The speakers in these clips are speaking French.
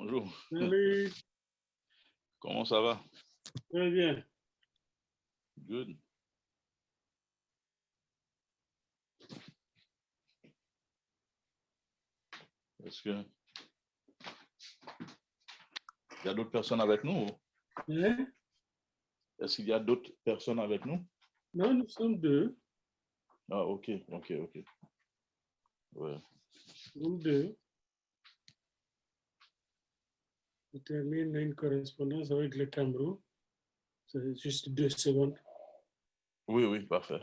Bonjour. Salut, Comment ça va? très bien. Good. Est-ce que il y a d'autres personnes avec nous? Hein? Est-ce qu'il y a d'autres personnes avec nous? Non, nous sommes deux. Ah, ok. Ouais. Nous deux. Je termine une correspondance avec le Cameroun. C'est juste 2 secondes. Oui, parfait.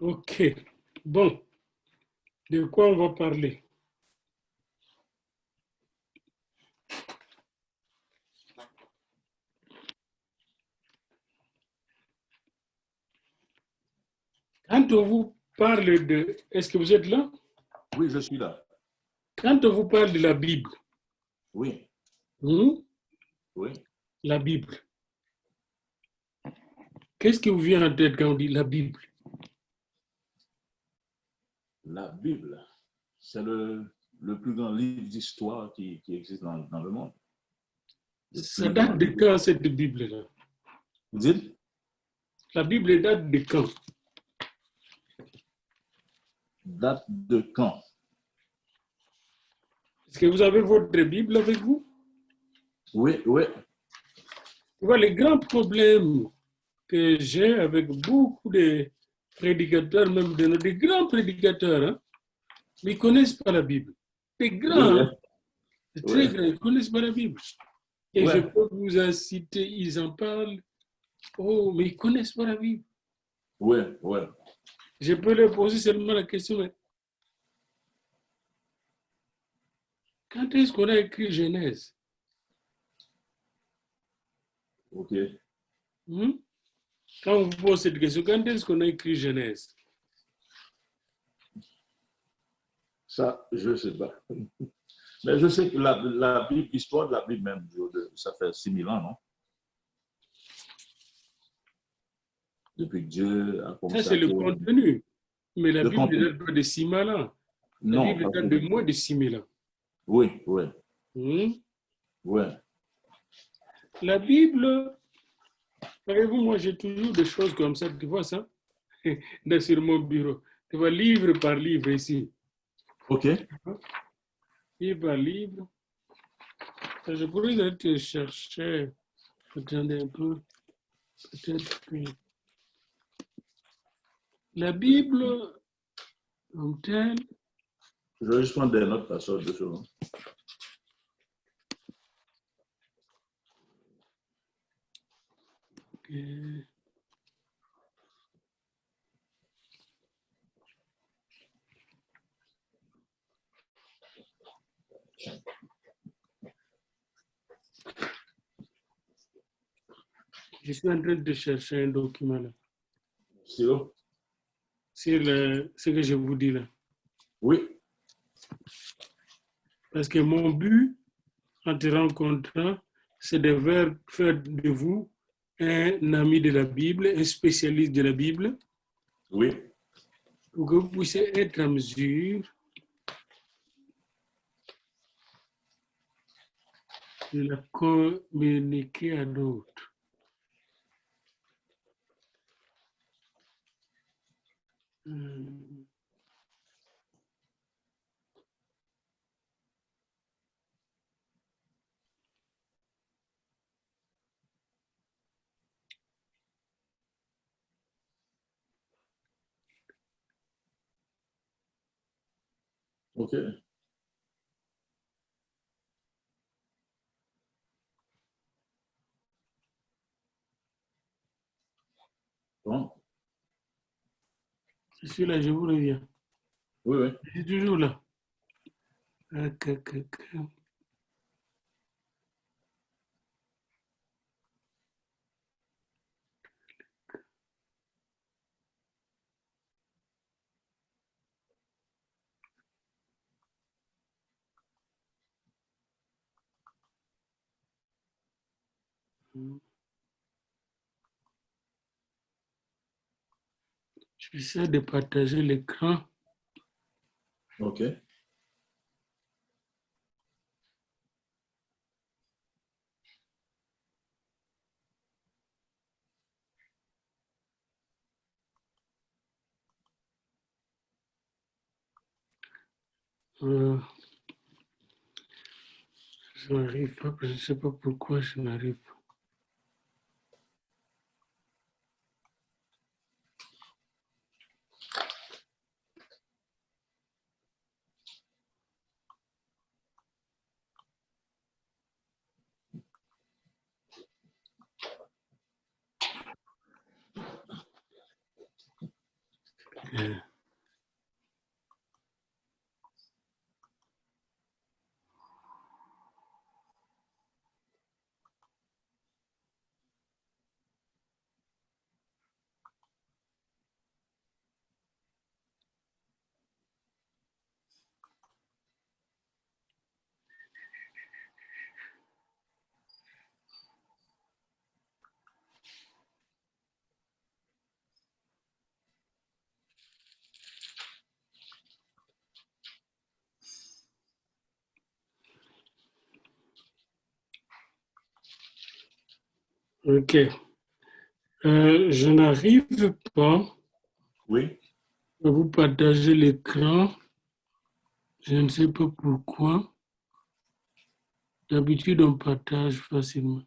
OK. Bon, de quoi on va parler? Quand on vous parle de... Est-ce que vous êtes là? Oui, je suis là. Quand on vous parle de la Bible, Oui. la Bible, qu'est-ce qui vous vient en tête quand on dit la Bible? La Bible, c'est le plus grand livre d'histoire qui existe dans le monde. Ça date de quand cette Bible-là? Vous dites? La Bible date de quand? Date de quand? Est-ce que vous avez votre Bible avec vous? Oui. Tu vois, les grands problèmes que j'ai avec beaucoup de prédicateurs, même de grands prédicateurs, hein, mais ils ne connaissent pas la Bible. Des grands, hein, très grands, ils ne connaissent pas la Bible. Et je peux vous en citer, ils en parlent. Oh, mais ils ne connaissent pas la Bible. Oui. Je peux leur poser seulement la question, mais quand est-ce qu'on a écrit Genèse? OK. Quand on vous pose cette question, quand est-ce qu'on a écrit Genèse? Ça, je ne sais pas. Mais je sais que la Bible, l'histoire de la Bible même, ça fait 6000 ans, non? Depuis que Dieu a commencé Ça, c'est le contenu. Mais la Bible ne date pas de 6 000 ans. La Bible date de moins de 6 000 ans. Oui. La Bible, savez-vous, moi j'ai toujours des choses comme ça, tu vois ça, sur mon bureau. Tu vois, livre par livre ici. OK. Livre par livre. Je pourrais aller te chercher. Attendez un peu. Peut-être que... La Bible, comme telle, Je vais juste prendre des notes, pasteur, de choses. je suis en train de chercher un document là, C'est où? sur ce que je vous dis là. Oui. Parce que mon but, en te rencontrant, c'est de faire de vous un ami de la Bible, un spécialiste de la Bible, Oui. pour que vous puissiez être en mesure de la communiquer à d'autres. OK. Bon. Je suis là, je vous reviens. Oui, oui. Je suis toujours là. J'essaie de partager l'écran. OK. Je n'arrive pas, je ne sais pas pourquoi je n'arrive pas. OK. Je n'arrive pas Oui. à vous partager l'écran. Je ne sais pas pourquoi. D'habitude, on partage facilement.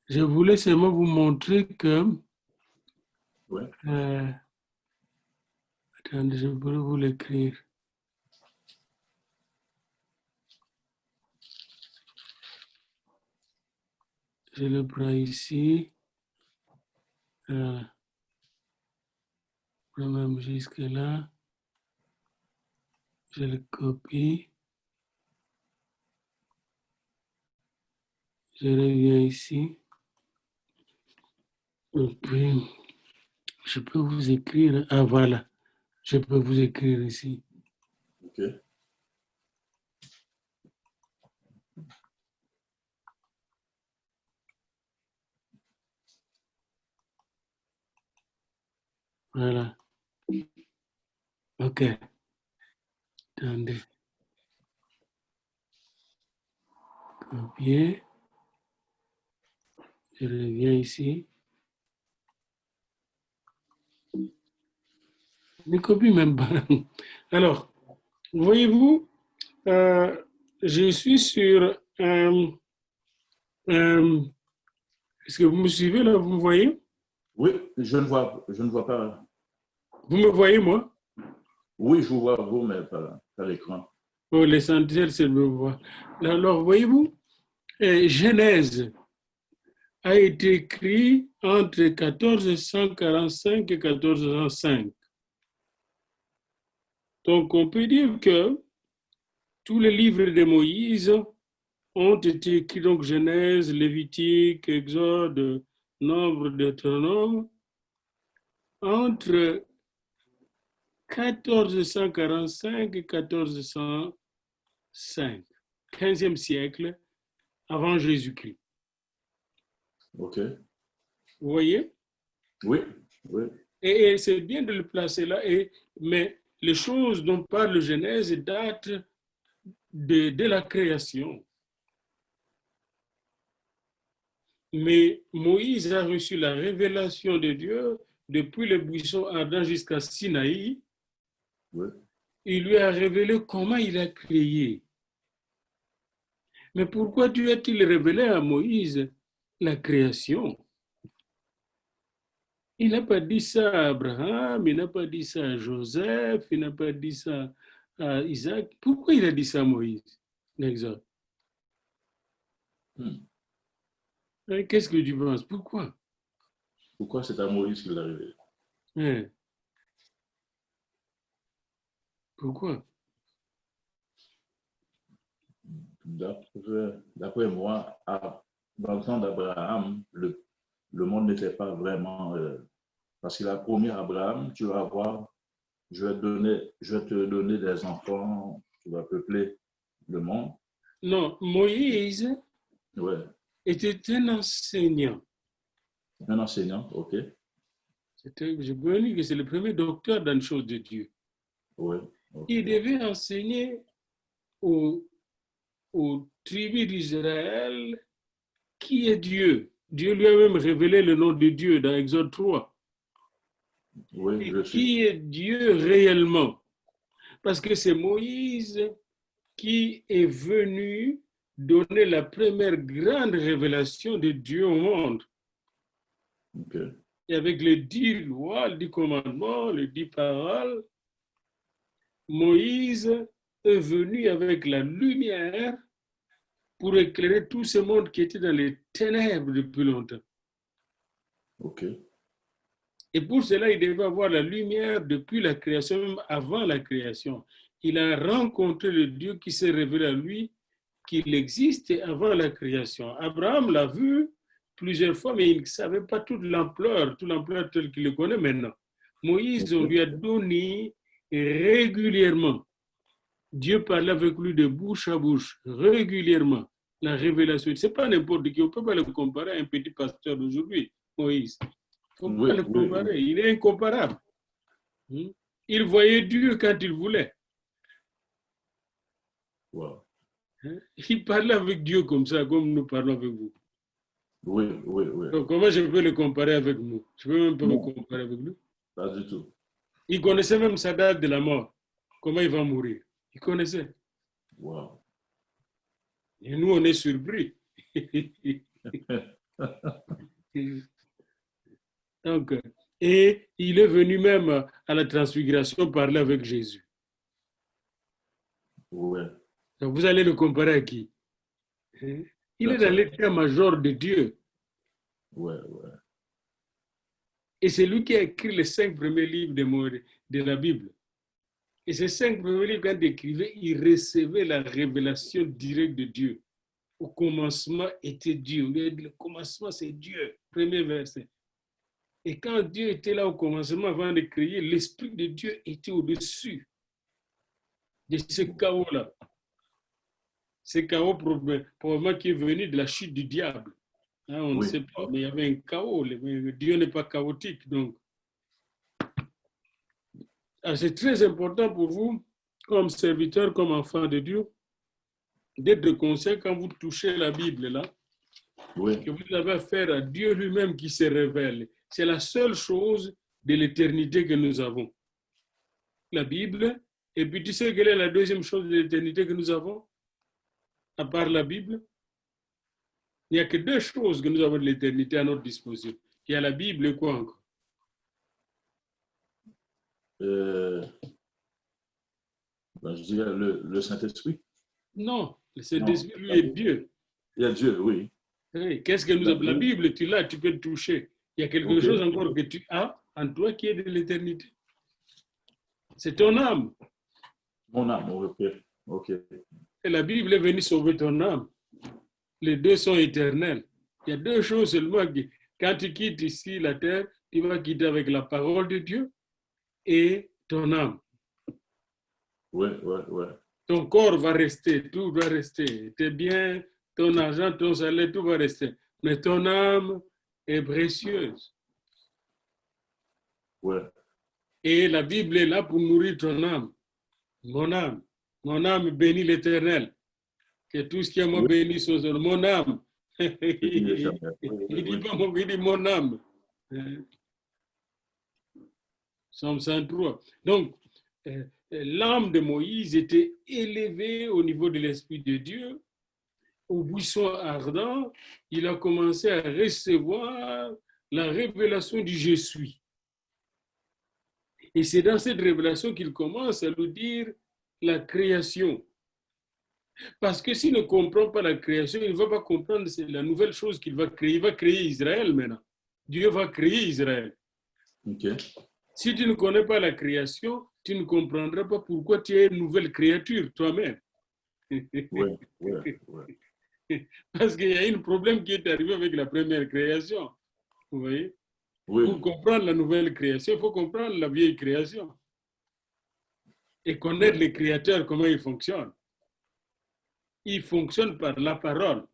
Je voulais seulement vous montrer que... Oui. Attendez, je peux vous l'écrire. Je le prends ici. Même jusque là. Je le copie. Je reviens ici. Et puis, je peux vous écrire. Ah, voilà. Je peux vous écrire ici. OK. Voilà. OK. Attendez. Copier. Je reviens ici. Ne copie même pas. Alors, voyez-vous, je suis sur un Est-ce que vous me suivez là? Vous me voyez? Oui, je ne vois pas. Vous me voyez, moi? Oui, je vous vois, vous, mais pas l'écran. Oh, l'essentiel, c'est de me voir. Alors, voyez-vous, Genèse a été écrit entre 1445 et 1405. Donc, on peut dire que tous les livres de Moïse ont été écrits, donc Genèse, Lévitique, Exode, Nombre, Deutéronome, entre 1445 et 1405, 15e siècle avant Jésus-Christ. OK. Vous voyez? Oui, oui. Et c'est bien de le placer là, mais les choses dont parle Genèse datent de la création. Mais Moïse a reçu la révélation de Dieu depuis le buisson ardent jusqu'à Sinaï. Oui. Il lui a révélé comment il a créé. Mais pourquoi Dieu a-t-il révélé à Moïse la création? Il n'a pas dit ça à Abraham, il n'a pas dit ça à Joseph, il n'a pas dit ça à Isaac. Pourquoi il a dit ça à Moïse, l'exode? Qu'est-ce que tu penses? Pourquoi? Pourquoi c'est à Moïse qu'il est arrivé? Hein? Pourquoi? D'après moi, dans le temps d'Abraham, le monde n'était pas vraiment... parce qu'il a promis à Abraham, tu vas voir, je vais te donner des enfants, tu vas peupler le monde. Non, Moïse Ouais. était un enseignant. Un enseignant, OK. Je peux dire que c'est le premier docteur dans les choses de Dieu. Ouais. Okay. Il devait enseigner aux tribus d'Israël qui est Dieu. Dieu lui a même révélé le nom de Dieu dans Exode 3. Oui, Et je suis. qui est Dieu réellement? Parce que c'est Moïse qui est venu donner la première grande révélation de Dieu au monde. Okay. Et avec les 10 lois, les 10 commandements, les 10 paroles, Moïse est venu avec la lumière pour éclairer tout ce monde qui était dans les ténèbres depuis longtemps. OK. Et pour cela, il devait avoir la lumière depuis la création, même avant la création. Il a rencontré le Dieu qui s'est révélé à lui, qu'il existait avant la création. Abraham l'a vu plusieurs fois, mais il ne savait pas toute l'ampleur telle qu'il le connaît maintenant. Moïse, on lui a donné régulièrement. Dieu parlait avec lui de bouche à bouche, régulièrement. La révélation, ce n'est pas n'importe qui, on ne peut pas le comparer à un petit pasteur d'aujourd'hui, Moïse. Il ne faut pas le comparer, oui. Il est incomparable. Il voyait Dieu quand il voulait. Wow. Il parlait avec Dieu comme ça, comme nous parlons avec vous. Oui, oui, oui. Donc, comment je peux le comparer avec nous? Je ne peux même pas me comparer avec lui. Pas du tout. Il connaissait même sa date de la mort. Comment il va mourir? Il connaissait. Wow. Et nous, on est surpris. Donc, et il est venu même à la transfiguration parler avec Jésus. Ouais. Donc, vous allez le comparer à qui? Il est dans l'état-major de Dieu. Ouais, ouais. Et c'est lui qui a écrit les 5 premiers livres de la Bible. Et ces 5 premiers livres, quand il écrivait, il recevait la révélation directe de Dieu. Au commencement était Dieu. Le commencement, c'est Dieu. Premier verset. Et quand Dieu était là au commencement, avant de créer, l'Esprit de Dieu était au-dessus de ce chaos-là. Ce chaos probablement qui est venu de la chute du diable. Hein, on ne sait pas, mais il y avait un chaos. Dieu n'est pas chaotique. Donc, c'est très important pour vous, comme serviteur, comme enfant de Dieu, d'être conscient quand vous touchez la Bible là, que vous avez affaire à Dieu lui-même qui se révèle. C'est la seule chose de l'éternité que nous avons. La Bible. Et puis tu sais quelle est la deuxième chose de l'éternité que nous avons, à part la Bible? Il n'y a que deux choses que nous avons de l'éternité à notre disposition. Il y a la Bible et quoi encore? Je dirais le Saint-Esprit. Non, le Non, Saint-Esprit, lui, la est Bible. Dieu. Il y a Dieu, oui. Oui, qu'est-ce que nous La avons? La Bible. Bible, tu l'as, tu peux le toucher. Il y a quelque OK. chose encore que tu as en toi qui est de l'éternité. C'est ton âme. Mon âme, OK. OK. Et la Bible est venue sauver ton âme. Les deux sont éternels. Il y a deux choses seulement qui, quand tu quittes ici la terre, tu vas quitter avec la parole de Dieu et ton âme. Oui, oui, oui. Ton corps va rester, tout va rester. Tes biens, ton argent, ton salaire, tout va rester. Mais ton âme est précieuse. Oui. Et la Bible est là pour nourrir ton âme. Mon âme bénit l'Éternel. Que tout ce qui est moi Oui. bénisse son nom. Mon âme. Bénis l'Éternel. Oui, Il oui, dit oui. pas mon, il dit mon âme. Psaume 103. Donc, l'âme de Moïse était élevée au niveau de l'Esprit de Dieu. Au buisson ardent, il a commencé à recevoir la révélation du Je suis. Et c'est dans cette révélation qu'il commence à nous dire la création. Parce que s'il ne comprend pas la création, il ne va pas comprendre la nouvelle chose qu'il va créer. Il va créer Israël maintenant. Dieu va créer Israël. OK. Si tu ne connais pas la création, tu ne comprendras pas pourquoi tu es une nouvelle créature toi-même. Oui, oui, oui. Parce qu'il y a un problème qui est arrivé avec la première création. Vous voyez? Oui, Pour comprendre la nouvelle création, il faut comprendre la vieille création. Et connaître oui. les créateurs, comment ils fonctionnent. Ils fonctionnent par la parole,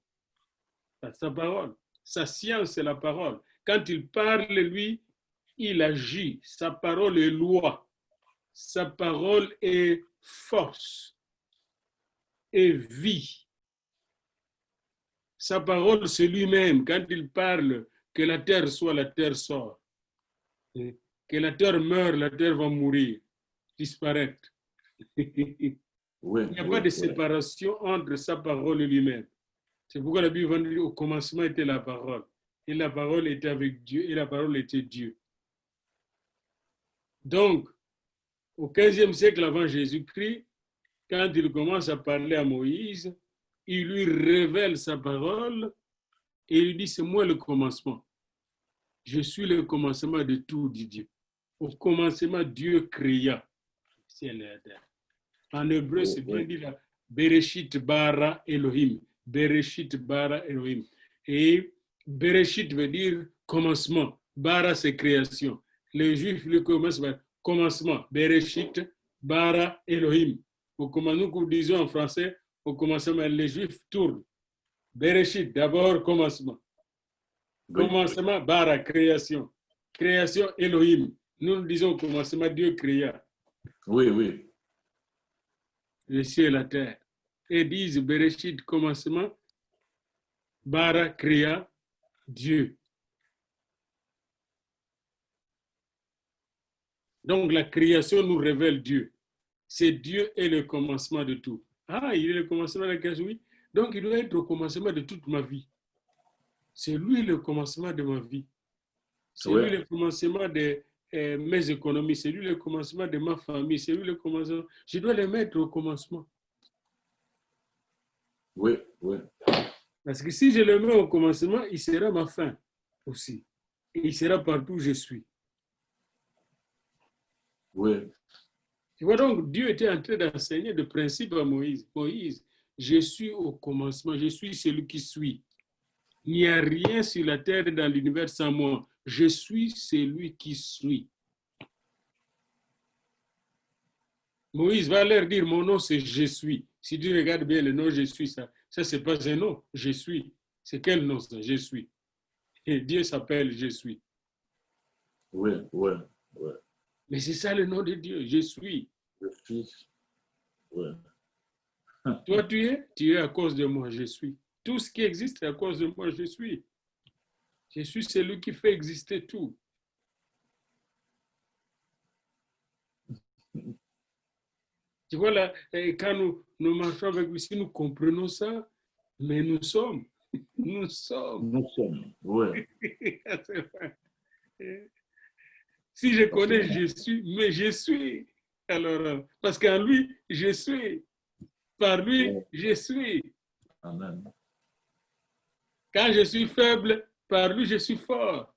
par sa parole. Sa science, c'est la parole. Quand il parle, lui, il agit. Sa parole est loi. Sa parole est force et vie. Sa parole, c'est lui-même. Quand il parle, que la terre soit, la terre sort. Que la terre meure, la terre va mourir, disparaître. Il Oui, n'y a pas oui, de oui. séparation entre sa parole et lui-même. C'est pourquoi la Bible va nous dire au commencement était la parole. Et la parole était avec Dieu et la parole était Dieu. Donc, au 15e siècle avant Jésus-Christ, quand il commence à parler à Moïse, il lui révèle sa parole et il lui dit, c'est moi le commencement. Je suis le commencement de tout, dit Dieu. Au commencement, Dieu créa ciel et la terre. En hébreu, Oui, c'est bien oui. dit là, Bereshit bara Elohim. Bereshit bara Elohim. Et Bereshit veut dire commencement. Bara, c'est création. Les Juifs le commencent par commencement. Bereshit bara Elohim. Au commencement, nous disons en français, au commencement, les Juifs tournent. Bereshit, d'abord commencement. Oui, Commencement, bara, création. Création, Elohim. Nous disons au commencement, Dieu créa oui, oui. le ciel et la terre. Et disent Bereshit, commencement, bara, créa Dieu. Donc la création nous révèle Dieu. C'est Dieu est le commencement de tout. Ah, il est le commencement de la création, oui. Donc il doit être au commencement de toute ma vie. C'est lui le commencement de ma vie. C'est Oui, lui le commencement de mes économies. C'est lui le commencement de ma famille. C'est lui le commencement. Je dois le mettre au commencement. oui, oui. Parce que si je le mets au commencement, il sera ma fin aussi. Et il sera partout où je suis. Oui, Tu vois donc, Dieu était en train d'enseigner de principe à Moïse. Moïse, je suis au commencement, je suis celui qui suis. Il n'y a rien sur la terre et dans l'univers sans moi. Je suis celui qui suis. Moïse va leur dire, mon nom c'est je suis. Si tu regardes bien le nom je suis, ça c'est pas un nom, je suis. C'est quel nom ça? Je suis. Et Dieu s'appelle je suis. oui, oui, oui. Mais c'est ça le nom de Dieu, je suis. Le Fils, oui. Toi tu es à cause de moi, je suis. Tout ce qui existe est à cause de moi, je suis. Je suis celui qui fait exister tout. Tu vois là, quand nous marchons avec lui, si nous comprenons ça, mais nous sommes. Nous sommes. Nous sommes. Oui. Si je Parce que, connais je suis, mais je suis. Alors, parce qu'en lui, je suis. Par lui, ouais. je suis. Amen. Quand je suis faible, par lui, je suis fort.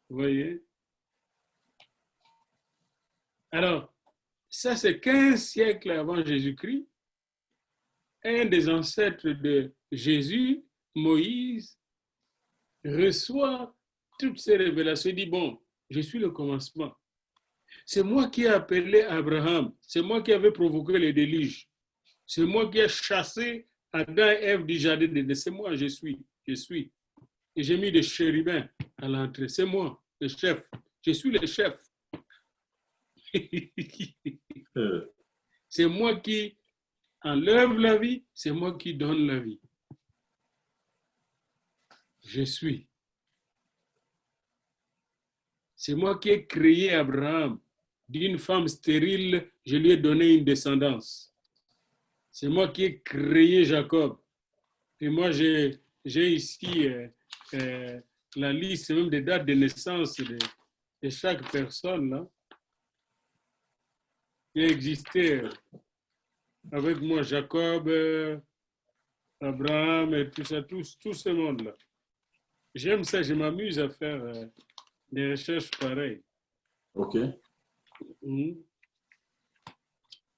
Vous voyez? Alors, ça, c'est 15 siècles avant Jésus-Christ. Un des ancêtres de Jésus, Moïse, reçoit toutes ces révélations. Il dit, bon, je suis le commencement. C'est moi qui ai appelé Abraham. C'est moi qui avais provoqué les déluges. C'est moi qui ai chassé Adam et Ève du jardin d'Éden. C'est moi, je suis. Et j'ai mis des chérubins à l'entrée. C'est moi, le chef. Je suis le chef. C'est moi qui enlève la vie, c'est moi qui donne la vie. Je suis. C'est moi qui ai créé Abraham. D'une femme stérile, je lui ai donné une descendance. C'est moi qui ai créé Jacob. Et moi, j'ai ici la liste même des dates de naissance de chaque personne là, qui a existé avec moi, Jacob, Abraham et tout ça, tout ce monde-là. J'aime ça, je m'amuse à faire des recherches pareilles. OK. Vous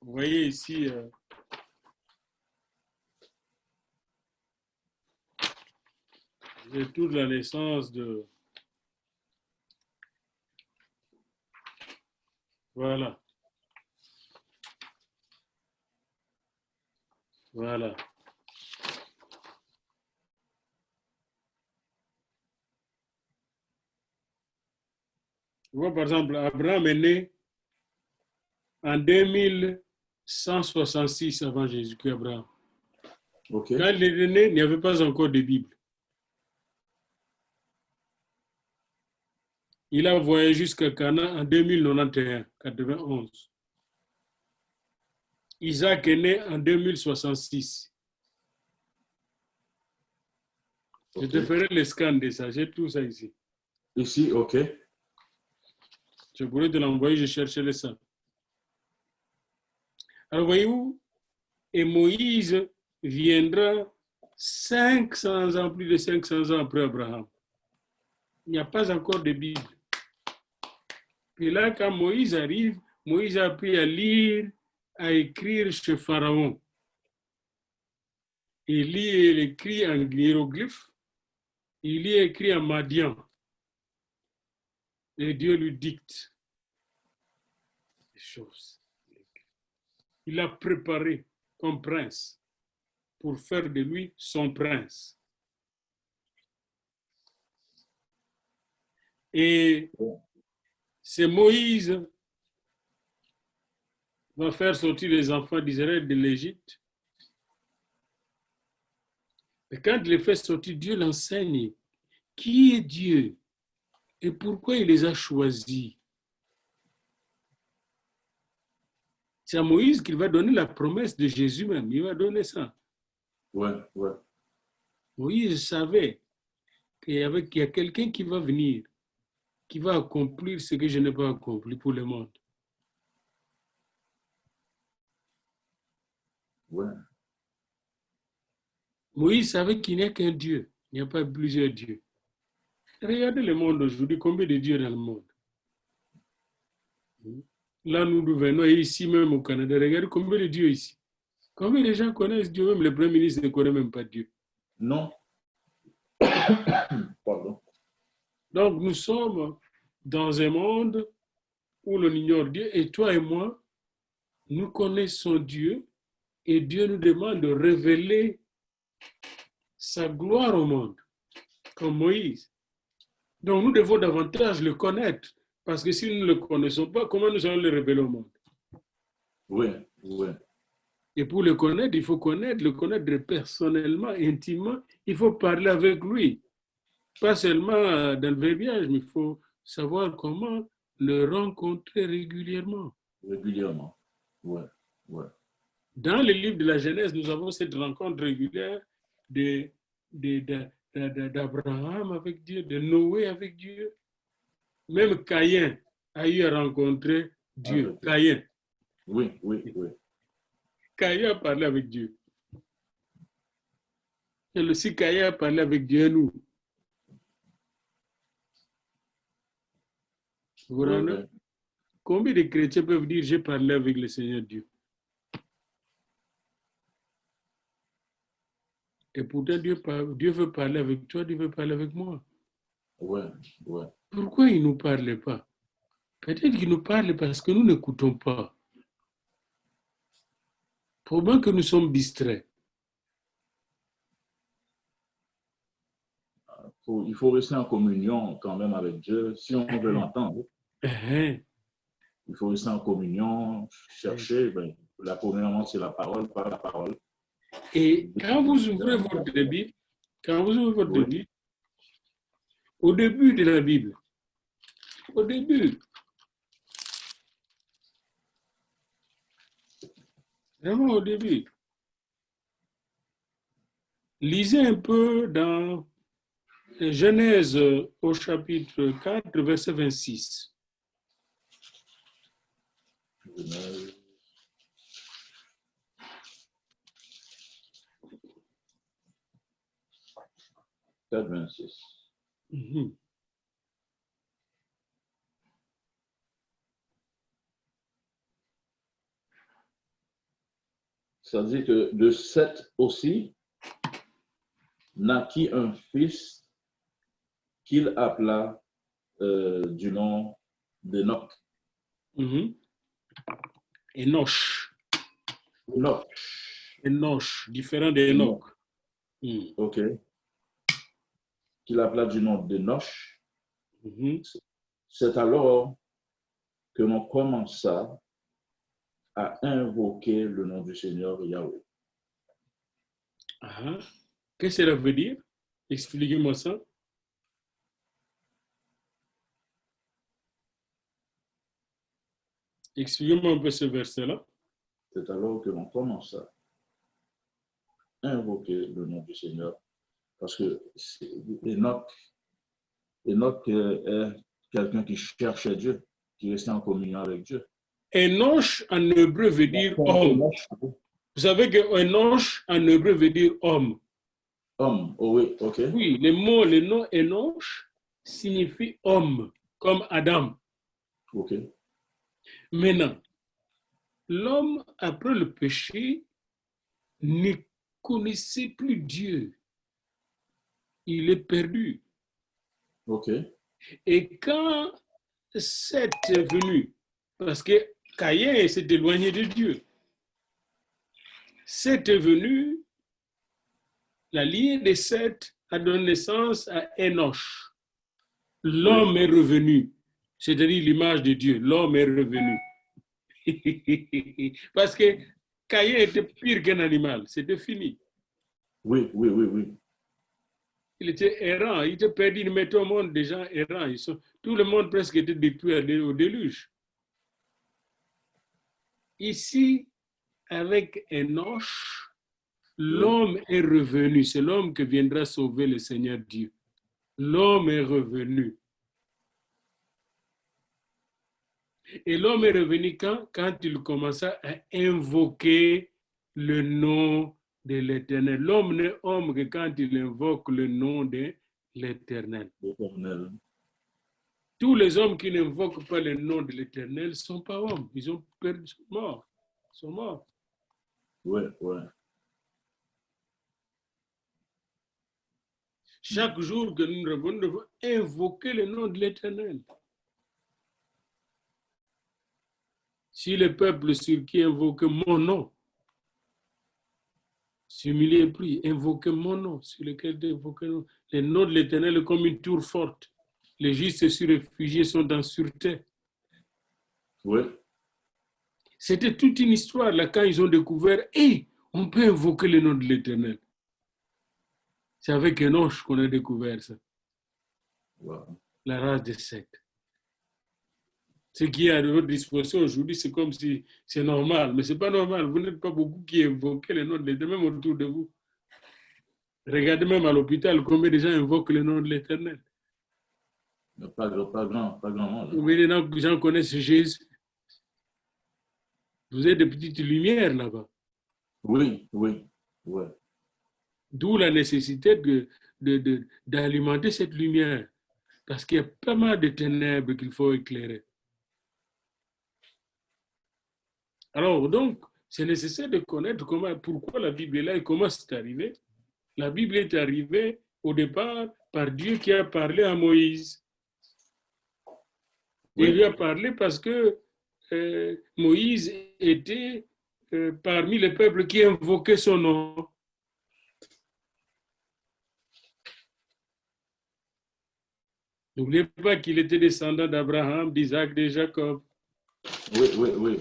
voyez ici, j'ai toute la naissance de... Voilà. Voilà. Tu vois, par exemple, Abraham est né en 2166 avant Jésus-Christ, Abraham. OK. Quand il est né, il n'y avait pas encore de Bible. Il a voyagé jusqu'à Canaan en 2091, 91. Isaac est né en 2066. Je te ferai le scan de ça, j'ai tout ça ici. Ici, OK. Je pourrais te l'envoyer, je cherchais le ça. Alors voyez-vous, et Moïse viendra 500 ans, plus de 500 ans après Abraham. Il n'y a pas encore de Bible. Et là, quand Moïse arrive, Moïse a appris à lire, à écrire chez Pharaon. Il lit et il écrit en hiéroglyphe, il lit et écrit en madian. Et Dieu lui dicte les choses. Il l'a préparé comme prince pour faire de lui son prince. Et c'est Moïse qui va faire sortir les enfants d'Israël de l'Égypte. Et quand il les fait sortir, Dieu l'enseigne. Qui est Dieu et pourquoi il les a choisis? C'est à Moïse qu'il va donner la promesse de Jésus même. Il va donner ça. Ouais. Moïse savait qu'il y a quelqu'un qui va venir, qui va accomplir ce que je n'ai pas accompli pour le monde. Ouais. Moïse savait qu'il n'y a qu'un Dieu. Il n'y a pas plusieurs dieux. Regardez le monde aujourd'hui, combien de dieux dans le monde? Là, nous venons ici même au Canada. Regardez combien de dieux ici. Combien de gens connaissent Dieu? Même le Premier ministre ne connaît même pas Dieu. Non. Pardon. Donc, nous sommes dans un monde où l'on ignore Dieu. Et toi et moi, nous connaissons Dieu. Et Dieu nous demande de révéler sa gloire au monde, comme Moïse. Donc, nous devons davantage le connaître. Parce que si nous ne le connaissons pas, comment nous allons le révéler au monde? Oui. Et pour le connaître, il faut le connaître personnellement, intimement. Il faut parler avec lui. Pas seulement dans le verbiage, mais il faut savoir comment le rencontrer régulièrement. Régulièrement. Ouais. Dans le livre de la Genèse, nous avons cette rencontre régulière de d'Abraham avec Dieu, de Noé avec Dieu. Même Caïn a eu à rencontrer Dieu. Caïn. Oui, oui, oui. Caïn a parlé avec Dieu. Et aussi Caïn a parlé avec Dieu, nous. Vous vous rendez? Combien de chrétiens peuvent dire j'ai parlé avec le Seigneur Dieu? Et pourtant, Dieu veut parler avec toi, Dieu veut parler avec moi. Ouais, ouais. Pourquoi il ne nous parle pas? Peut-être qu'il nous parle parce que nous n'écoutons pas. Probablement que nous sommes distraits. Il faut rester en communion quand même avec Dieu si on veut l'entendre. Il faut rester en communion, chercher. Ben, la communion, c'est la parole, par la parole. Et quand vous ouvrez votre Bible, Bible, au début de la Bible, au début, vraiment au début, lisez un peu dans Genèse au chapitre 4, verset 26. Genèse. Mm-hmm. Ça dit que de Seth aussi naquit un fils qu'il appela du nom d'Enoch. Mm-hmm. Enoch. Différent d'Enoch. OK. Qu'il appela du nom d'Enoch. Mm-hmm. C'est alors que l'on commença à invoquer le nom du Seigneur Yahweh. Qu'est-ce que cela veut dire? Expliquez-moi ça. Expliquez-moi un peu ce verset-là. C'est alors que l'on commença à invoquer le nom du Seigneur. Parce que Enoch est quelqu'un qui cherchait Dieu, qui restait en communion avec Dieu. Enoch en hébreu veut dire homme. Vous savez que Enoch en hébreu veut dire homme. Homme, oh oui, ok. Oui, le nom Enoch signifie homme, comme Adam. Ok. Maintenant, l'homme, après le péché, ne connaissait plus Dieu. Il est perdu. Ok. Et quand Seth est venu, parce que Caïn s'est éloigné de Dieu, Seth est venu, la ligne de Seth a donné naissance à Enoch. L'homme est revenu, c'est-à-dire l'image de Dieu. L'homme est revenu. Parce que Caïn était pire qu'un animal, c'était fini. Oui. Il était errant, il était perdu, il mettait au monde des gens errants. Tout le monde presque était détruit au déluge. Ici, avec Enoch, l'homme est revenu. C'est l'homme qui viendra sauver le Seigneur Dieu. L'homme est revenu. Et l'homme est revenu quand il commença à invoquer le nom de l'Éternel. L'homme n'est homme que quand il invoque le nom de l'Éternel. Tous les hommes qui n'invoquent pas le nom de l'Éternel ne sont pas hommes. Ils ont perdu, ils sont morts. Oui. Chaque jour que nous revenons, nous devons invoquer le nom de l'Éternel. Si le peuple sur qui invoque mon nom s'humilie et prie, invoquez mon nom, sur lequel invoquez le nom de l'Éternel est comme une tour forte. Les justes se réfugiés sont en sûreté. Oui. C'était toute une histoire là quand ils ont découvert, on peut invoquer le nom de l'Éternel. C'est avec Enoch qu'on a découvert ça. Wow. La race de Seth. Ce qui est à votre disposition aujourd'hui, c'est comme si c'est normal, mais ce n'est pas normal. Vous n'êtes pas beaucoup qui invoquez le nom de l'Éternel, même autour de vous. Regardez même à l'hôpital, combien de gens invoquent le nom de l'Éternel. Pas grand monde. Combien de gens connaissent Jésus. Vous êtes de petites lumières là-bas. Oui, oui, oui. D'où la nécessité d'alimenter cette lumière. Parce qu'il y a pas mal de ténèbres qu'il faut éclairer. Alors, donc, c'est nécessaire de connaître pourquoi la Bible est là et comment c'est arrivé. La Bible est arrivée au départ par Dieu qui a parlé à Moïse. Oui. Il lui a parlé parce que Moïse était parmi les peuples qui invoquaient son nom. N'oubliez pas qu'il était descendant d'Abraham, d'Isaac, de Jacob. Oui.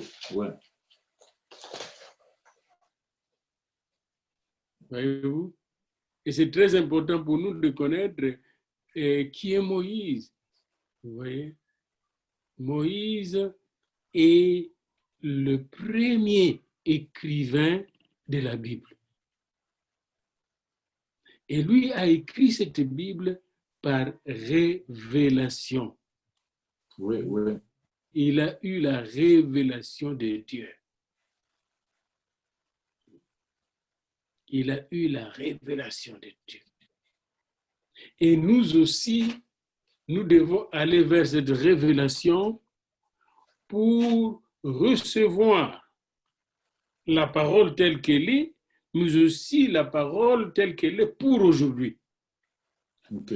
Voyez-vous? Et c'est très important pour nous de connaître qui est Moïse. Vous voyez? Moïse est le premier écrivain de la Bible. Et lui a écrit cette Bible par révélation. Oui. Il a eu la révélation de Dieu. Il a eu la révélation de Dieu. Et nous aussi, nous devons aller vers cette révélation pour recevoir la parole telle qu'elle est, mais aussi la parole telle qu'elle est pour aujourd'hui. OK.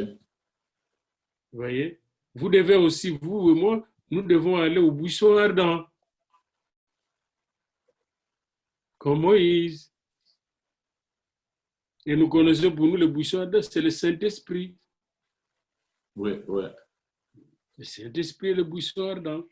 Vous voyez? Vous devez aussi, vous et moi, nous devons aller au buisson ardent. Comme Moïse. Et nous connaissons pour nous le buisson ardent, c'est le Saint-Esprit. Oui. Le Saint-Esprit est le buisson ardent.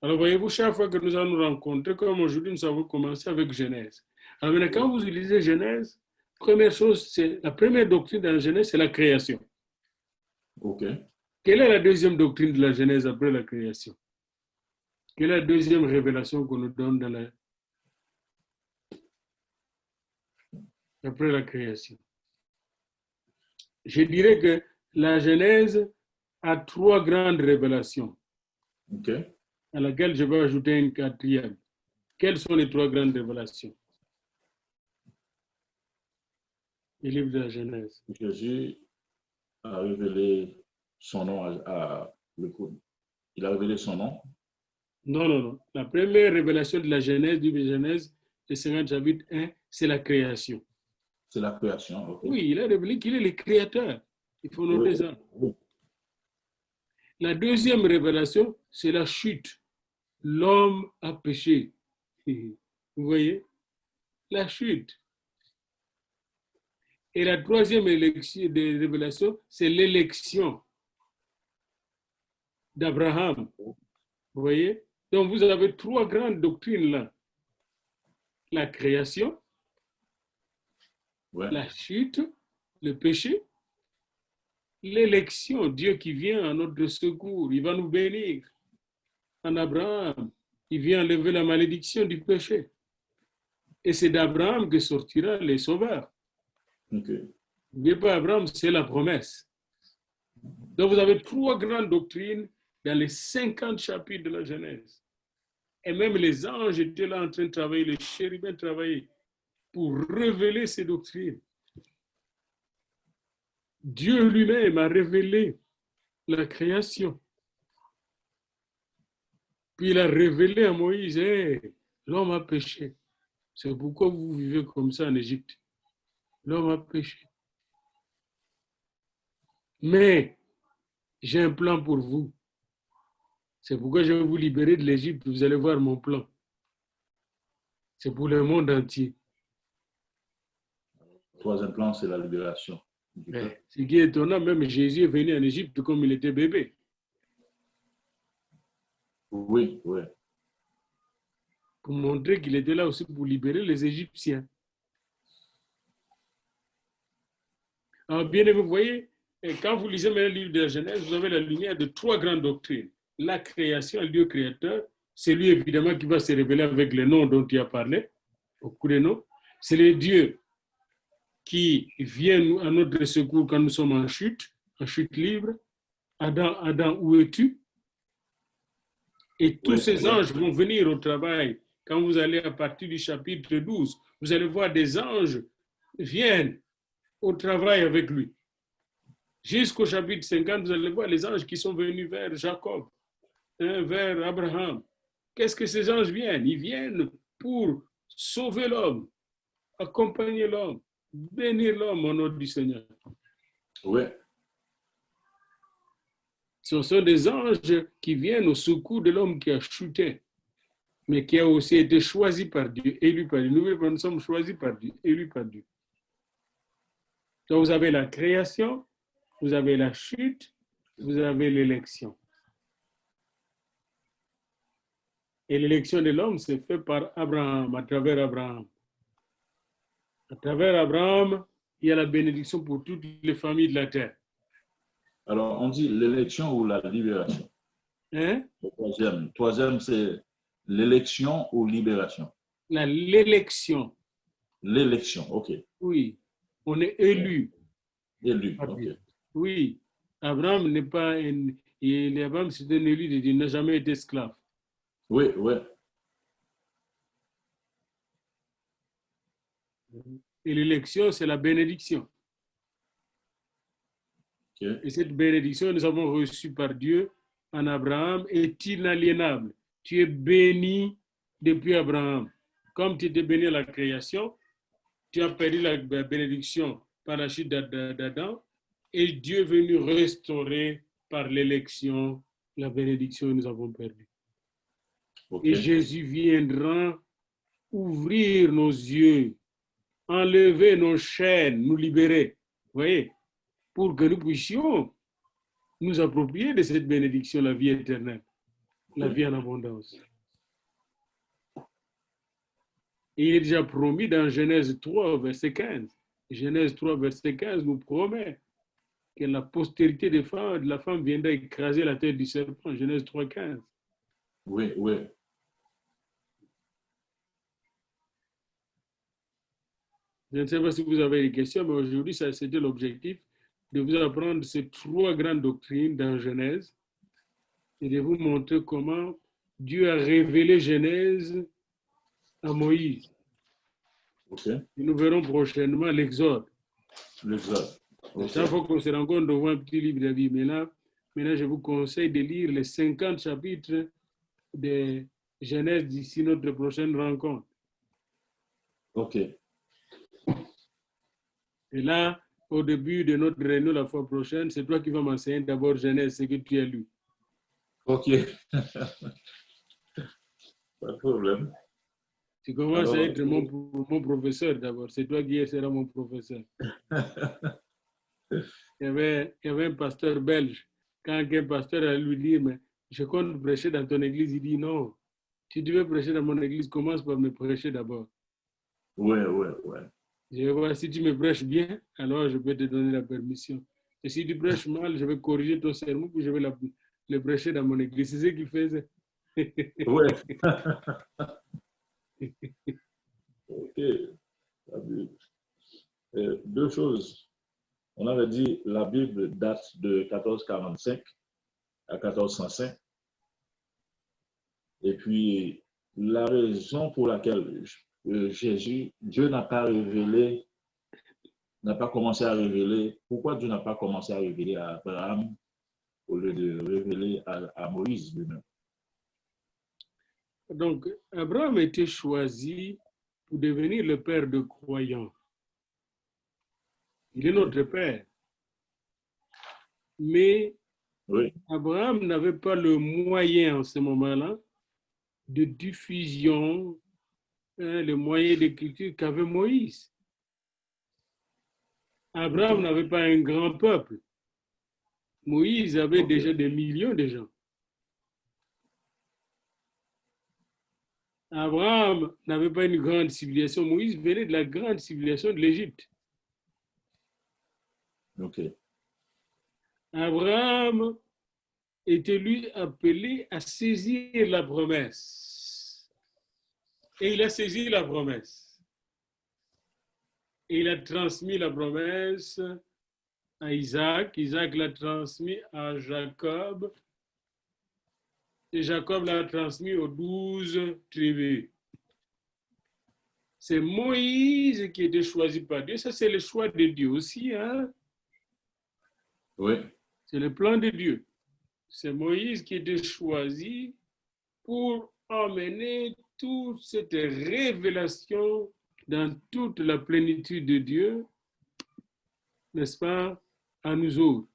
Alors, voyez-vous, chaque fois que nous allons nous rencontrer, comme aujourd'hui, nous avons commencé avec Genèse. Alors maintenant, quand vous lisez Genèse, première chose, c'est la première doctrine de la Genèse, c'est la création. OK. Quelle est la deuxième doctrine de la Genèse après la création? Quelle est la deuxième révélation qu'on nous donne après la création? Je dirais que la Genèse a trois grandes révélations. OK. À laquelle je vais ajouter une quatrième. Quelles sont les trois grandes révélations? Le livre de la Genèse. Jésus a révélé son nom il a révélé son nom. Non. La première révélation de la Genèse, du Genèse, le 50 chapitre 1, c'est la création. C'est la création, OK. Oui, il a révélé qu'il est le créateur. Il faut noter ça. Oui. La deuxième révélation, c'est la chute. L'homme a péché. Vous voyez? La chute. Et la troisième révélation, c'est l'élection d'Abraham. Vous voyez? Donc, vous avez trois grandes doctrines là. La création, la chute, le péché, l'élection, Dieu qui vient à notre secours, il va nous bénir. En Abraham, il vient enlever la malédiction du péché. Et c'est d'Abraham que sortira les sauveurs. Okay. N'oubliez pas, Abraham, c'est la promesse. Donc, vous avez trois grandes doctrines dans les 50 chapitres de la Genèse. Et même les anges étaient là en train de travailler, les chérubins travaillaient pour révéler ces doctrines. Dieu lui-même a révélé la création. Puis il a révélé à Moïse, hey, l'homme a péché. C'est pourquoi vous vivez comme ça en Égypte. L'homme a péché. Mais j'ai un plan pour vous. C'est pourquoi je vais vous libérer de l'Égypte. Vous allez voir mon plan. C'est pour le monde entier. Le troisième plan, c'est la libération. Ce qui est étonnant, même Jésus est venu en Égypte comme il était bébé. Oui. Pour montrer qu'il était là aussi pour libérer les Égyptiens. Alors, bien aimé, vous voyez, quand vous lisez le livre de la Genèse, vous avez la lumière de trois grandes doctrines. La création, le Dieu créateur, c'est lui évidemment qui va se révéler avec les noms dont tu as parlé, beaucoup de noms. C'est le Dieu qui vient à notre secours quand nous sommes en chute libre. Adam, Adam, où es-tu? Et tous ces anges vont venir au travail. Quand vous allez à partir du chapitre 12, vous allez voir des anges viennent au travail avec lui. Jusqu'au chapitre 50, vous allez voir les anges qui sont venus vers Jacob, vers Abraham. Qu'est-ce que ces anges viennent? Ils viennent pour sauver l'homme, accompagner l'homme, bénir l'homme au nom du Seigneur. Oui. Ce sont des anges qui viennent au secours de l'homme qui a chuté, mais qui a aussi été choisi par Dieu, élu par Dieu. Nous sommes choisis par Dieu, élus par Dieu. Donc vous avez la création, vous avez la chute, vous avez l'élection. Et l'élection de l'homme, c'est fait par Abraham, à travers Abraham. À travers Abraham, il y a la bénédiction pour toutes les familles de la terre. Alors, on dit l'élection ou la libération? Hein? Le troisième, c'est l'élection ou libération? L'élection. L'élection, ok. Oui, on est élu. Élu, ok. Oui, Abraham n'est pas Abraham, c'est un élu de Dieu, il n'a jamais été esclave. Oui, oui. Et l'élection, c'est la bénédiction. Okay. Et cette bénédiction, nous avons reçue par Dieu en Abraham, est inaliénable. Tu es béni depuis Abraham. Comme tu étais béni à la création, tu as perdu la bénédiction par la chute d'Adam, et Dieu est venu restaurer par l'élection la bénédiction que nous avons perdue. Okay. Et Jésus viendra ouvrir nos yeux, enlever nos chaînes, nous libérer. Vous voyez, pour que nous puissions nous approprier de cette bénédiction, la vie éternelle, la vie en abondance. Et il est déjà promis dans Genèse 3, verset 15. Genèse 3, verset 15 nous promet que la postérité de la femme viendra écraser la tête du serpent. Genèse 3, 15. Oui, oui. Je ne sais pas si vous avez des questions, mais aujourd'hui, c'était l'objectif de vous apprendre ces trois grandes doctrines dans Genèse et de vous montrer comment Dieu a révélé Genèse à Moïse. Okay. Et nous verrons prochainement l'Exode. L'Exode. Okay. Chaque fois qu'on se rencontre devant un petit livre de la Bible, maintenant, je vous conseille de lire les 50 chapitres de Genèse d'ici notre prochaine rencontre. OK. Et là, au début de notre réunion la fois prochaine, c'est toi qui vas m'enseigner d'abord Genèse, ce que tu as lu. OK. Pas de problème. Tu commences à être mon professeur d'abord. C'est toi qui seras mon professeur. Il y avait un pasteur belge. Quand un pasteur allait lui dire, mais je compte prêcher dans ton église, il dit non. Si tu veux prêcher dans mon église, commence par me prêcher d'abord. Oui, oui, oui. Je vais voir si tu me prêches bien, alors je peux te donner la permission. Et si tu prêches mal, je vais corriger ton sermon, puis je vais le prêcher dans mon église. C'est ce qu'il faisait. Oui. OK. Deux choses. On avait dit la Bible date de 1445 à 1405. Et puis, la raison pour laquelle Dieu n'a pas commencé à révéler, pourquoi Dieu n'a pas commencé à révéler à Abraham au lieu de révéler à Moïse lui-même? Donc, Abraham a été choisi pour devenir le père de croyants. Il est notre père. Mais oui. Abraham n'avait pas le moyen en ce moment-là de diffusion, le moyen d'écriture qu'avait Moïse. Abraham n'avait pas un grand peuple. Moïse avait déjà des millions de gens. Abraham n'avait pas une grande civilisation. Moïse venait de la grande civilisation de l'Égypte. OK. Abraham était lui appelé à saisir la promesse. Et il a saisi la promesse. Et il a transmis la promesse à Isaac. Isaac l'a transmis à Jacob. Et Jacob l'a transmis aux 12 tribus. C'est Moïse qui a été choisi par Dieu. Ça, c'est le choix de Dieu aussi. Hein? Oui. C'est le plan de Dieu. C'est Moïse qui a été choisi pour emmener toute cette révélation dans toute la plénitude de Dieu, n'est-ce pas, à nous autres.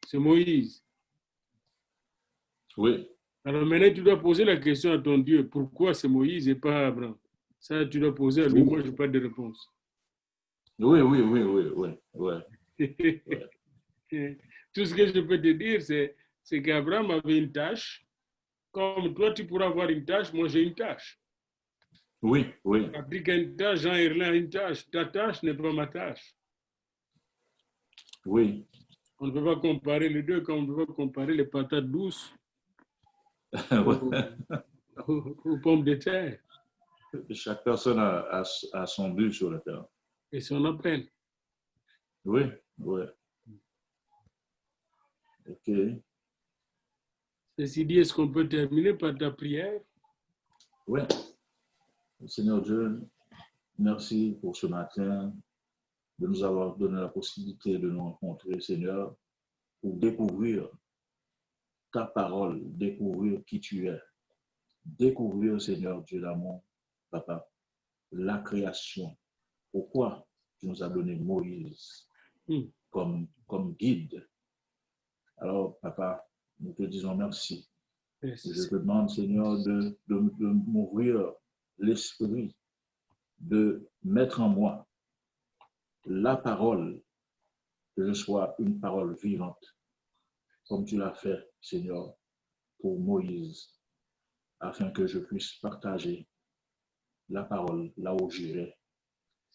C'est Moïse. Oui. Alors maintenant, tu dois poser la question à ton Dieu. Pourquoi c'est Moïse et pas Abraham? Ça, tu dois poser à lui. Moi, je n'ai pas de réponse. Oui. Tout ce que je peux te dire, c'est qu'Abraham avait une tâche. Comme toi, tu pourras avoir une tâche, moi, j'ai une tâche. Oui. Patrick a une tâche, Jean-Herlin a une tâche. Ta tâche n'est pas ma tâche. Oui. On ne peut pas comparer les deux comme on ne peut pas comparer les patates douces aux pommes de terre. Chaque personne a son but sur le terrain. Et son appel. Oui. OK. Ceci dit, est-ce qu'on peut terminer par ta prière? Oui. Seigneur Dieu, merci pour ce matin, de nous avoir donné la possibilité de nous rencontrer, Seigneur, pour découvrir ta parole, découvrir qui tu es, découvrir, Seigneur Dieu d'amour, Papa, la création. Pourquoi tu nous as donné Moïse comme guide? Alors, Papa, nous te disons merci. Je te demande, Seigneur, de m'ouvrir l'esprit, de mettre en moi la parole, que je sois une parole vivante, comme tu l'as fait, Seigneur, pour Moïse, afin que je puisse partager la parole là où j'irai,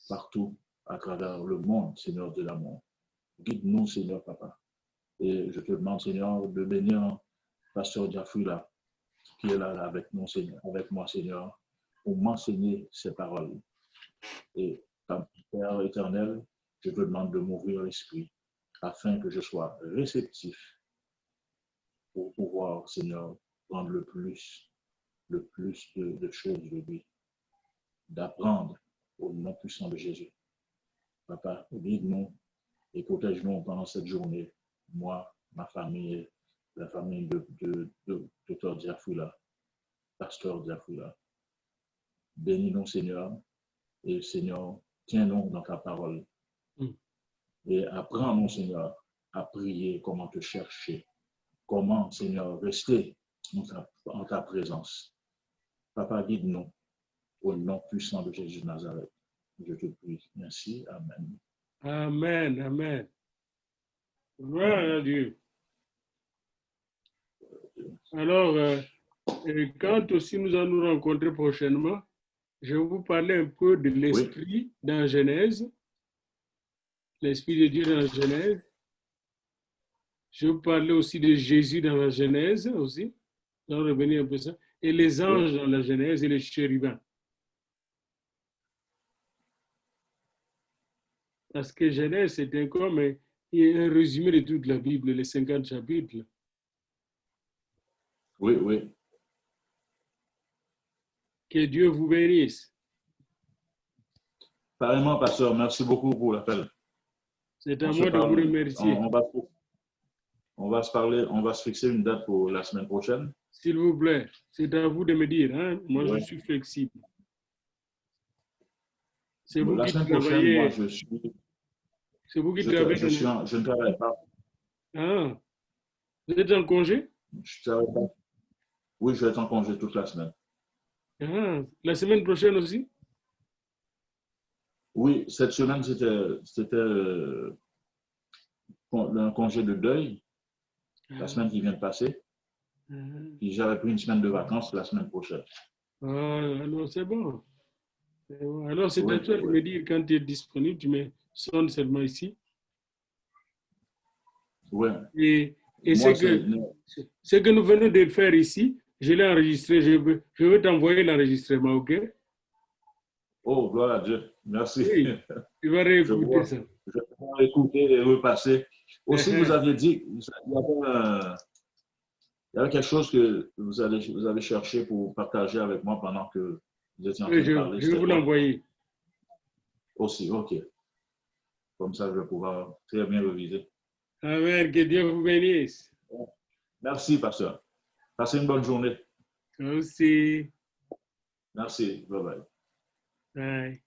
partout à travers le monde, Seigneur de l'amour. Guide-nous, Seigneur, Papa. Et je te demande, Seigneur, de bénir Pasteur Diafula, qui est là avec nous, Seigneur, avec moi, Seigneur, pour m'enseigner ces paroles. Et, Père éternel, je te demande de m'ouvrir l'esprit, afin que je sois réceptif pour pouvoir, Seigneur, prendre le plus de choses de lui, d'apprendre au nom puissant de Jésus. Papa, guide-nous et protège-nous pendant cette journée, moi, ma famille, la famille de Dr. Diafula, Pasteur Diafula. Bénis-nous, Seigneur, et Seigneur, tiens-nous dans ta parole. Et apprends-nous, Seigneur, à prier, comment te chercher, comment, Seigneur, rester en ta présence. Papa, guide-nous au nom puissant de Jésus de Nazareth. Je te prie. Merci. Amen. Amen. Amen. Gloire à Dieu. Alors, quand aussi nous allons nous rencontrer prochainement, je vais vous parler un peu de l'esprit dans Genèse, l'esprit de Dieu dans la Genèse. Je vais vous parler aussi de Jésus dans la Genèse aussi. On va revenir un peu ça. Et les anges dans la Genèse et les chérubins. Parce que Genèse, c'est comme un résumé de toute la Bible, les 50 chapitres. Oui. Que Dieu vous bénisse. Pareillement, pasteur, merci beaucoup pour l'appel. C'est à moi de vous remercier. On va se parler, on va se fixer une date pour la semaine prochaine. S'il vous plaît, c'est à vous de me dire. Hein? Moi, je suis flexible. C'est vous qui travaillez. Moi, je suis. C'est vous qui travaillez. Je ne travaille pas. Ah, vous êtes en congé? Je travaille pas. Oui, je vais être en congé toute la semaine. Ah, la semaine prochaine aussi? Oui, cette semaine, c'était un congé de deuil, la semaine qui vient de passer. Puis j'avais pris une semaine de vacances la semaine prochaine. Ah, alors c'est bon. Alors c'est à toi de me dire quand tu es disponible, tu me sonnes seulement ici. Oui. Et Et Moi, ce que nous venons de faire ici, je l'ai enregistré. Je veux t'envoyer l'enregistrement, OK? oh, gloire à Dieu. Merci. Oui, tu vas Je réécouter vois. ça. Je vais écouter et repasser. Aussi, vous aviez dit, il y avait quelque chose que vous avez cherché pour partager avec moi pendant que vous étiez en Oui, train de parler. je vais C'était vous quoi? l'envoyer. Aussi, OK. Comme ça, je vais pouvoir très bien reviser. Amen. Que Dieu vous bénisse. Merci, pasteur. Passez une bonne journée. Toi aussi. Merci. Bye bye. Bye.